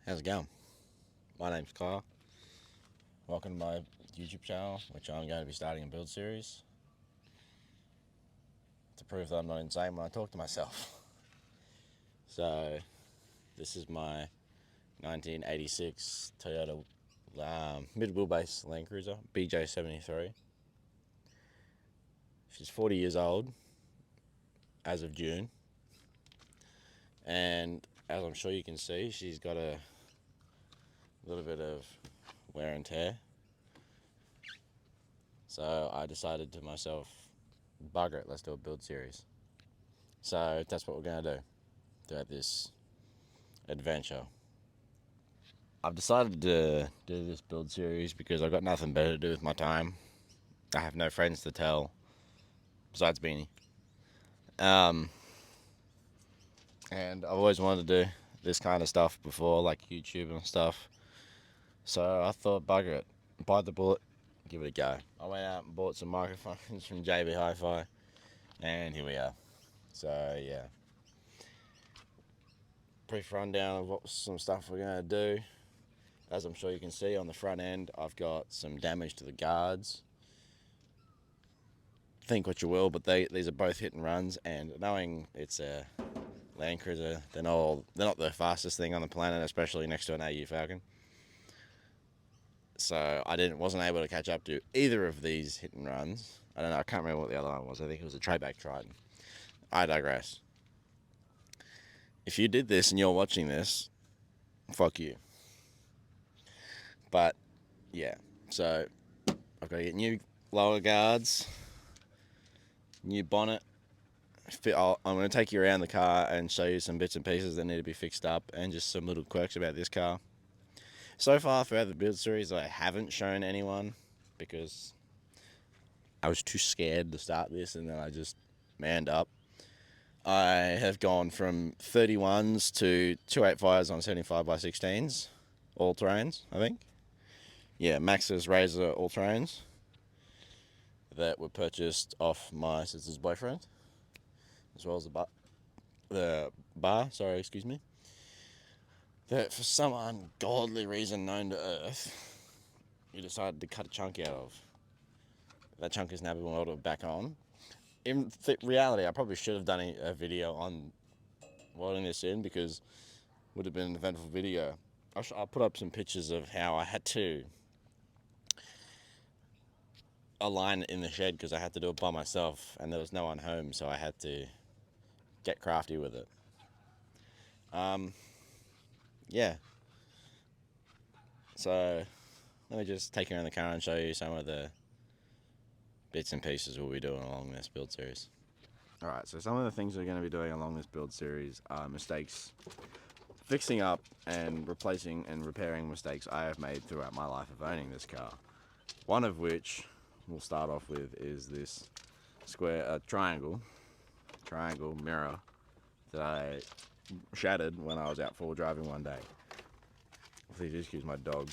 How's it going? My name's Kyle. Welcome to my YouTube channel, which I'm going to be starting a build series to prove that I'm not insane when I talk to myself. So, this is my 1986 Toyota mid-wheelbase Land Cruiser BJ73. She's 40 years old as of June, and as I'm sure you can see, she's got a little bit of wear and tear. So I decided to myself, bugger it, let's do a build series. So that's what we're going to do throughout this adventure. I've decided to do this build series because I've got nothing better to do with my time. I have no friends to tell besides Beanie. And I've always wanted to do this kind of stuff before, like YouTube and stuff. So I thought, bugger it, bite the bullet, give it a go. I went out and bought some microphones from JB Hi-Fi, and here we are. So yeah, brief rundown of what some stuff we're gonna do. As I'm sure you can see on the front end, I've got some damage to the guards. Think what you will, but these are both hit and runs, and knowing it's a Land Cruiser, they're not the fastest thing on the planet, especially next to an AU Falcon. So wasn't able to catch up to either of these hit and runs. I don't know, I can't remember what the other one was. I think it was a Trayback Triton. I digress. If you did this and you're watching this, fuck you. But yeah, so I've got to get new lower guards, new bonnet. I'm going to take you around the car and show you some bits and pieces that need to be fixed up and just some little quirks about this car. So far throughout the build series, I haven't shown anyone because I was too scared to start this, and then I just manned up. I have gone from 31s to 285s on 75x16s, all terrains, I think. Yeah, Maxxis Razor all terrains that were purchased off my sister's boyfriend, as well as the bar, that for some ungodly reason known to Earth, you decided to cut a chunk out of. That chunk is now being welded back on. In reality, I probably should have done a video on welding this in because it would have been an eventful video. I'll put up some pictures of how I had to align it in the shed because I had to do it by myself and there was no one home, so I had to get crafty with it. Yeah. So let me just take you around the car and show you some of the bits and pieces we'll be doing along this build series. Alright, so some of the things we're going to be doing along this build series are mistakes, fixing up and replacing and repairing mistakes I have made throughout my life of owning this car. One of which we'll start off with is this triangle mirror that I shattered when I was out full driving one day. Please excuse my dog.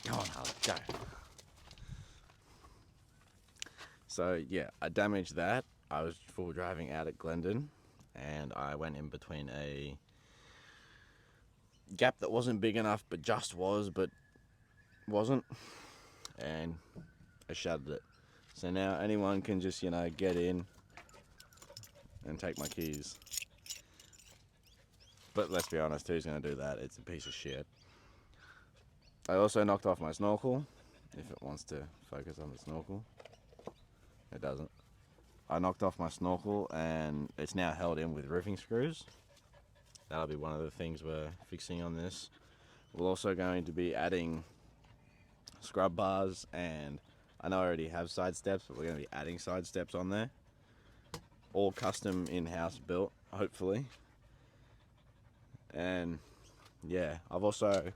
Go on, Harley, go. So yeah, I damaged that. I was full driving out at Glendon, and I went in between a gap that wasn't big enough, but just was, but wasn't, and I shattered it. So now anyone can just, get in and take my keys. But let's be honest, who's going to do that? It's a piece of shit. I also knocked off my snorkel, if it wants to focus on the snorkel. It doesn't. I knocked off my snorkel and it's now held in with roofing screws. That'll be one of the things we're fixing on this. We're also going to be adding scrub bars, and I know I already have side steps, but we're going to be adding side steps on there. All custom in-house built, hopefully. And yeah, I've also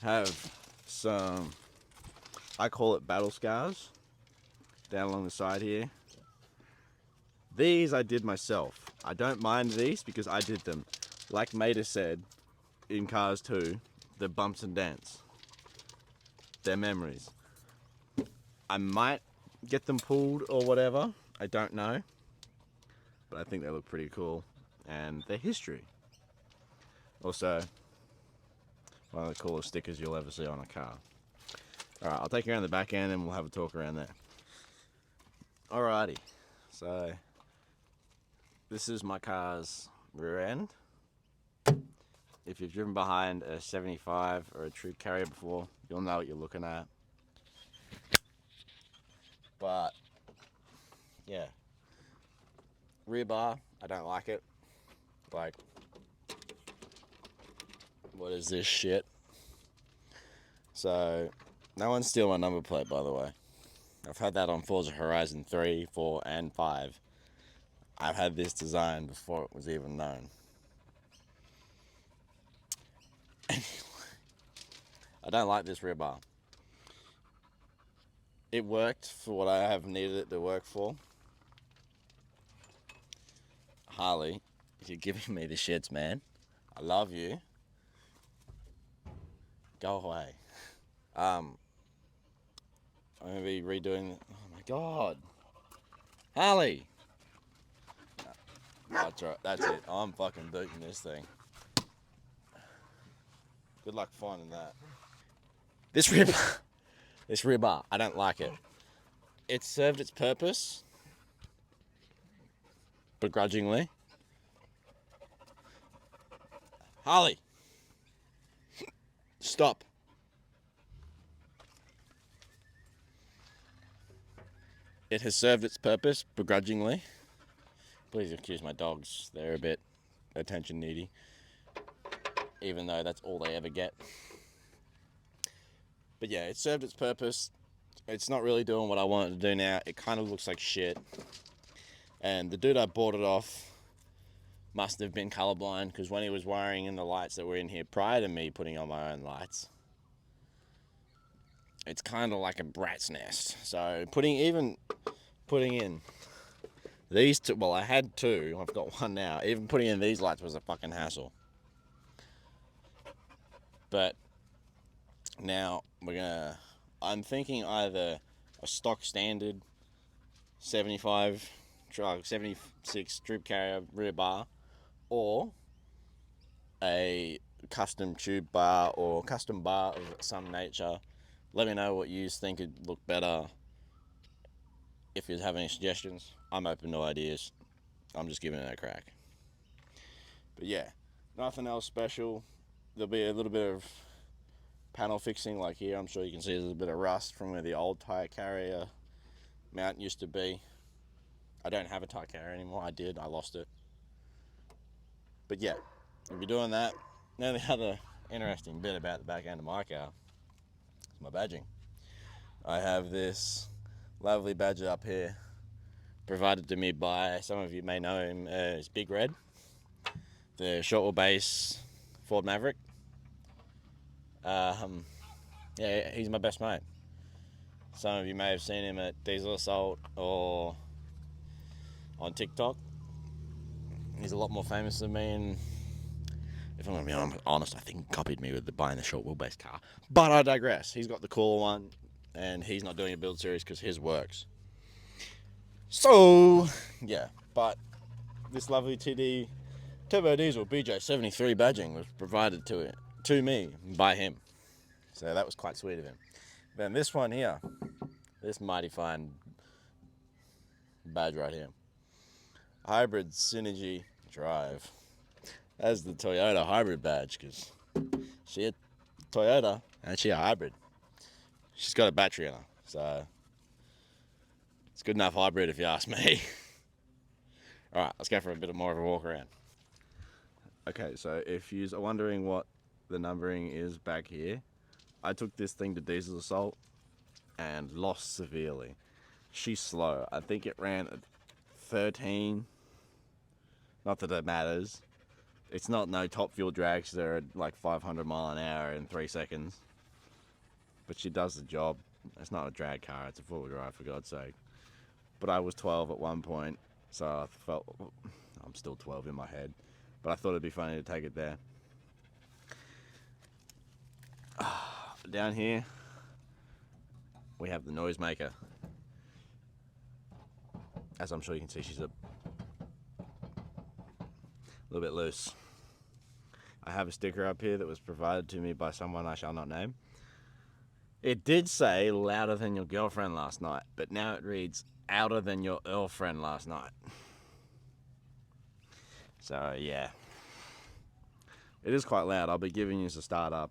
have some, I call it battle scars, down along the side here. These I did myself. I don't mind these because I did them. Like Mater said in Cars 2, the bumps and dents. They're memories. I might get them pulled or whatever. I don't know. But I think they look pretty cool. And they're history. Also, one of the coolest stickers you'll ever see on a car. Alright, I'll take you around the back end and we'll have a talk around there. Alrighty, so this is my car's rear end. If you've driven behind a 75 or a Troop Carrier before, you'll know what you're looking at. But, yeah. Rear bar, I don't like it. Like, what is this shit? So, no one steal my number plate, by the way. I've had that on Forza Horizon 3, 4, and 5. I've had this design before it was even known. I don't like this rear bar. It worked for what I have needed it to work for. Harley, if you're giving me the shits, man, I love you. Go away. I'm gonna be redoing. Oh my god, Harley. No, that's right. That's it. I'm fucking booting this thing. Good luck finding that. This rear bar, I don't like it. It served its purpose, begrudgingly. Harley, stop. It has served its purpose, begrudgingly. Please excuse my dogs. They're a bit attention needy, even though that's all they ever get. But yeah, it served its purpose. It's not really doing what I want it to do now. It kind of looks like shit. And the dude I bought it off must have been colorblind, because when he was wiring in the lights that were in here prior to me putting on my own lights, it's kind of like a rat's nest. So putting in these two, well, I had two, I've got one now. Even putting in these lights was a fucking hassle. But now I'm thinking either a stock standard 76 Troop Carrier rear bar, or a custom tube bar or custom bar of some nature. Let me know what you think would look better. If you have any suggestions, I'm open to ideas. I'm just giving it a crack. But yeah, nothing else special. There'll be a little bit of panel fixing, like here. I'm sure you can see there's a bit of rust from where the old tire carrier mount used to be. I don't have a tire carrier anymore. I did. I lost it. But yeah, if you're doing that, now the other interesting bit about the back end of my car is my badging. I have this lovely badge up here, provided to me by, some of you may know him as Big Red, the short wheelbase Ford Maverick. Yeah, he's my best mate. Some of you may have seen him at Diesel Assault or on TikTok. He's a lot more famous than me, and if I'm going to be honest, I think he copied me with buying the short wheelbase car. But I digress. He's got the cooler one, and he's not doing a build series because his works. So, yeah. But this lovely TD Turbo Diesel BJ73 badging was provided to me by him. So that was quite sweet of him. Then this one here, this mighty fine badge right here, Hybrid Synergy Drive. That's the Toyota hybrid badge, because she a Toyota and she a hybrid. She's got a battery in her, so it's good enough hybrid if you ask me. Alright, let's go for a bit more of a walk around. Okay, so if you're wondering what the numbering is back here, I took this thing to Diesel Assault and lost severely. She's slow. I think it ran at 13. Not that it matters. It's not no top fuel drags. They're at like 500 mile an hour in 3 seconds. But she does the job. It's not a drag car, it's a four-wheel drive, for God's sake. But I was 12 at one point, so I felt, I'm still 12 in my head, but I thought it'd be funny to take it there. Down here, we have the noisemaker. As I'm sure you can see, she's a little bit loose. I have a sticker up here that was provided to me by someone I shall not name. It did say louder than your girlfriend last night, but now it reads outer than your girlfriend last night. So yeah, it is quite loud. I'll be giving you a start up.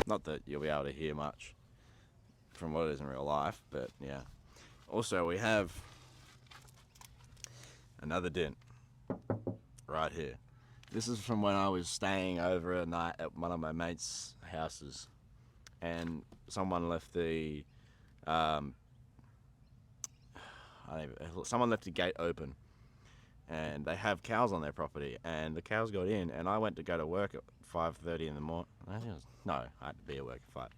Not that you'll be able to hear much from what it is in real life, but yeah. Also, we have another dent right here. This is from when I was staying over a night at one of my mates' houses, and someone left the someone left the gate open, and they have cows on their property, and the cows got in, and I went to go to work at 5:30 in the morning. No, I had to be at work at 5.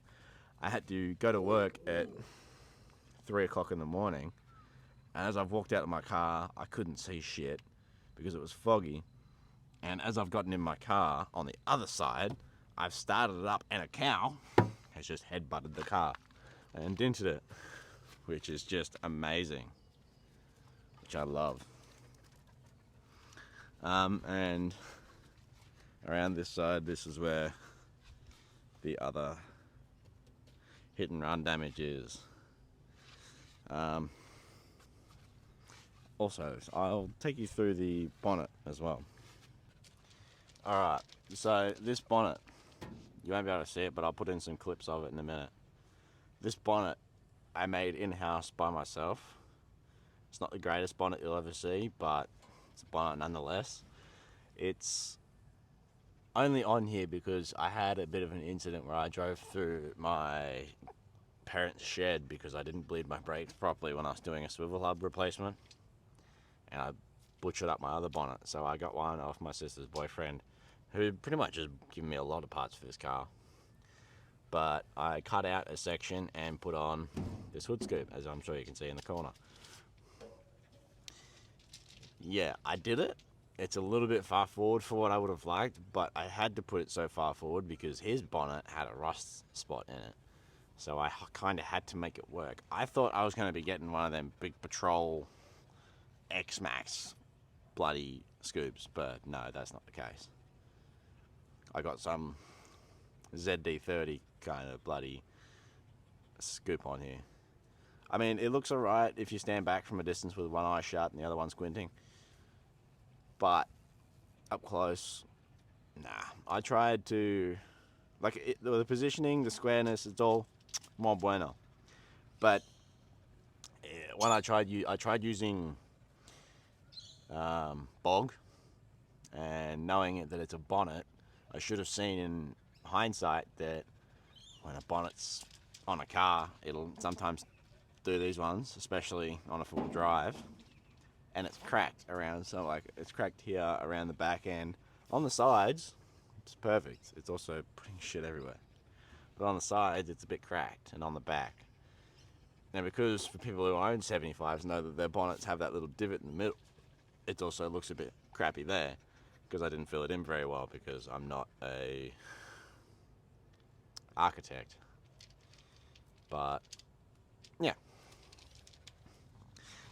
I had to go to work at 3 o'clock in the morning, and as I've walked out of my car, I couldn't see shit because it was foggy. And as I've gotten in my car on the other side, I've started it up, and a cow has just headbutted the car and dented it, which is just amazing, which I love. And around this side, this is where the other hit and run damage is. Also, I'll take you through the bonnet as well. Alright, so this bonnet, you won't be able to see it, but I'll put in some clips of it in a minute. This bonnet I made in-house by myself. It's not the greatest bonnet you'll ever see, but it's a bonnet nonetheless. It's only on here because I had a bit of an incident where I drove through my parents' shed because I didn't bleed my brakes properly when I was doing a swivel hub replacement, and I butchered up my other bonnet. So I got one off my sister's boyfriend, who pretty much just given me a lot of parts for this car. But I cut out a section and put on this hood scoop, as I'm sure you can see in the corner. Yeah, I did it. It's a little bit far forward for what I would have liked, but I had to put it so far forward because his bonnet had a rust spot in it. So I kind of had to make it work. I thought I was going to be getting one of them big Patrol X-Max bloody scoops, but no, that's not the case. I got some ZD30 kind of bloody scoop on here. I mean, it looks alright if you stand back from a distance with one eye shut and the other one squinting. But up close, nah. I tried to, the positioning, the squareness, it's all more bueno. But when I tried using bog, and knowing that it's a bonnet, I should have seen in hindsight that when a bonnet's on a car, it'll sometimes do these ones, especially on a full drive, and it's cracked around, so like it's cracked here around the back end. On the sides, it's perfect. It's also putting shit everywhere. But on the sides, it's a bit cracked, and on the back. Now, because for people who own 75s know that their bonnets have that little divot in the middle, it also looks a bit crappy there, because I didn't fill it in very well because I'm not a architect. But yeah,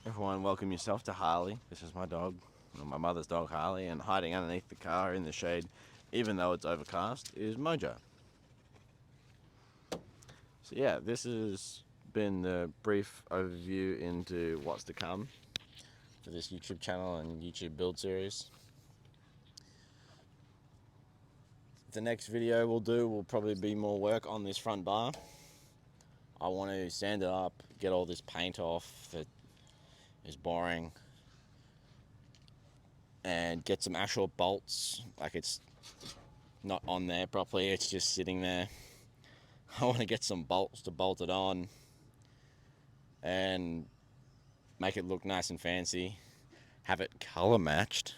everyone welcome yourself to Harley. This is my dog, my mother's dog Harley, and hiding underneath the car in the shade, even though it's overcast, is Mojo. So yeah, this has been the brief overview into what's to come for this YouTube channel and YouTube build series. The next video we'll do will probably be more work on this front bar. I want to sand it up, get all this paint off that is boring, and get some actual bolts. Like, it's not on there properly, it's just sitting there. I want to get some bolts to bolt it on and make it look nice and fancy. Have it color matched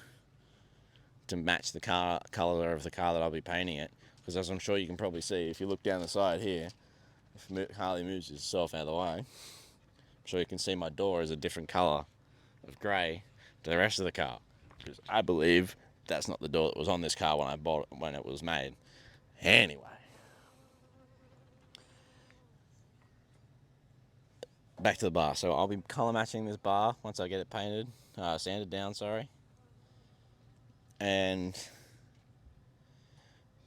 to match the color of the car that I'll be painting it. Because as I'm sure you can probably see, if you look down the side here, if Harley moves itself out of the way, I'm sure you can see my door is a different color of grey to the rest of the car. Because I believe that's not the door that was on this car when I bought it, when it was made. Anyway. back to the bar. So I'll be colour matching this bar once I get it painted, sanded down, sorry. And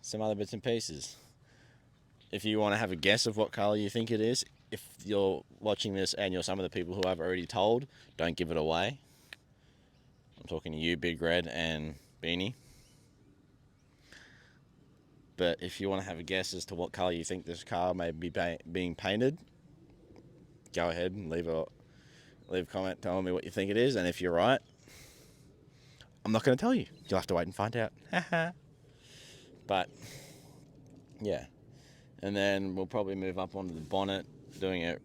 some other bits and pieces. If you want to have a guess of what colour you think it is, if you're watching this and you're some of the people who I've already told, don't give it away. I'm talking to you, Big Red and Beanie. But if you want to have a guess as to what colour you think this car may be being painted, go ahead and leave a comment telling me what you think it is. And if you're right, I'm not going to tell you. You'll have to wait and find out. But, yeah. And then we'll probably move up onto the bonnet, doing a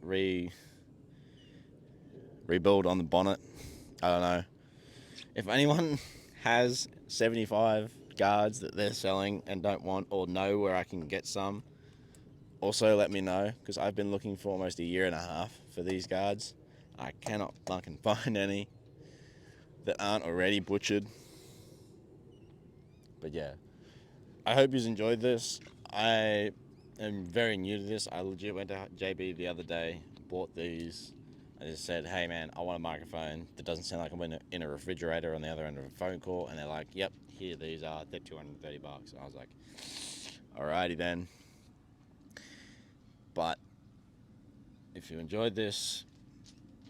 rebuild on the bonnet. I don't know. If anyone has 75 guards that they're selling and don't want or know where I can get some, also let me know, because I've been looking for almost a year and a half for these guards. I cannot fucking find any that aren't already butchered. But yeah, I hope you enjoyed this. I am very new to this. I legit went to JB the other day, bought these. I just said, hey man, I want a microphone that doesn't sound like I'm in a refrigerator on the other end of a phone call. And they're like, yep, here these are. They're $230. And I was like, alrighty then. But if you enjoyed this,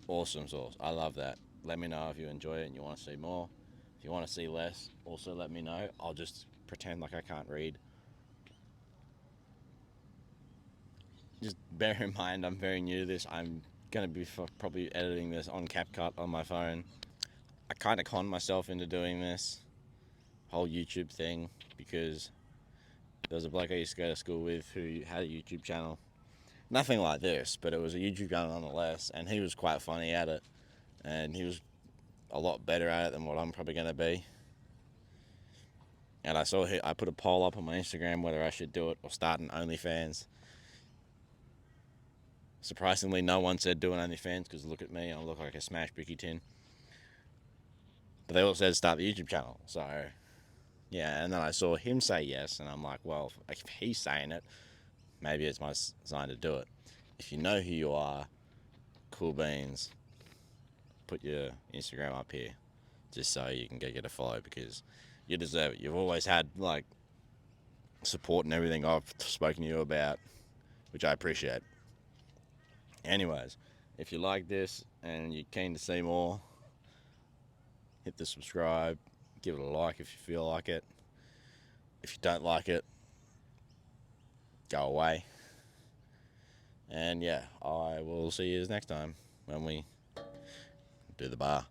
awesome sauce. I love that. Let me know if you enjoy it and you want to see more. If you want to see less, also let me know. I'll just pretend like I can't read. Just bear in mind, I'm very new to this. I'm going to be probably editing this on CapCut on my phone. I kind of conned myself into doing this whole YouTube thing because there was a bloke I used to go to school with who had a YouTube channel. Nothing like this, but it was a YouTube channel nonetheless, and he was quite funny at it, and he was a lot better at it than what I'm probably going to be. And I put a poll up on my Instagram whether I should do it or start an OnlyFans. Surprisingly, no one said do an OnlyFans because look at me, I look like a smashed bricky tin. But they all said start the YouTube channel. So, yeah, and then I saw him say yes, and I'm like, well, if he's saying it, maybe it's my sign to do it. If you know who you are, Cool Beans, put your Instagram up here just so you can get a follow because you deserve it. You've always had, like, support and everything I've spoken to you about, which I appreciate. Anyways, if you like this and you're keen to see more, hit the subscribe, give it a like if you feel like it. If you don't like it, go away. And yeah, I will see you next time when we do the bar.